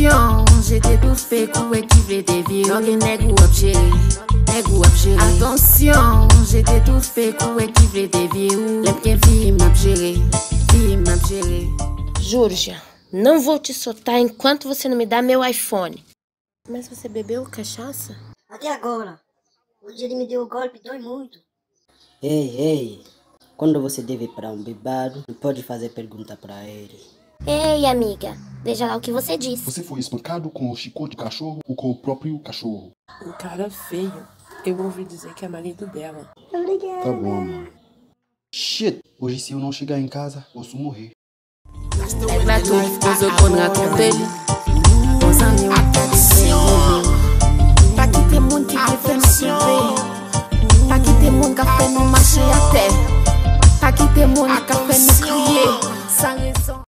Attention, j'étais tout fait coué qui voulait te virer. Ok, nègre ou chéri, nègre ou chéri. Attention, j'étais tout fait coué qui voulait te virer. Lève qu'un fille m'a géré, fille m'a géré. Júlia, não vou te soltar enquanto você não me dá meu iPhone. Mas você bebeu cachaça? Até agora. O dia ele me deu o golpe, dói muito. Ei, quando você deve para um bebado, não pode fazer pergunta para ele. Ei, amiga, veja lá o que você disse. Você foi espancado com o chicote de cachorro ou com o próprio cachorro? Um cara feio. Eu ouvi dizer que é marido dela. Obrigada. Tá bom, amor. Shit, hoje se eu não chegar em casa, posso morrer. Avec la touffe, on se connaît raconter. Aux amis, on pas quitter mon qui te fait nous sauver. Pas quitter mon qui fait nous marcher à terre. Pas quitter mon qui fait nous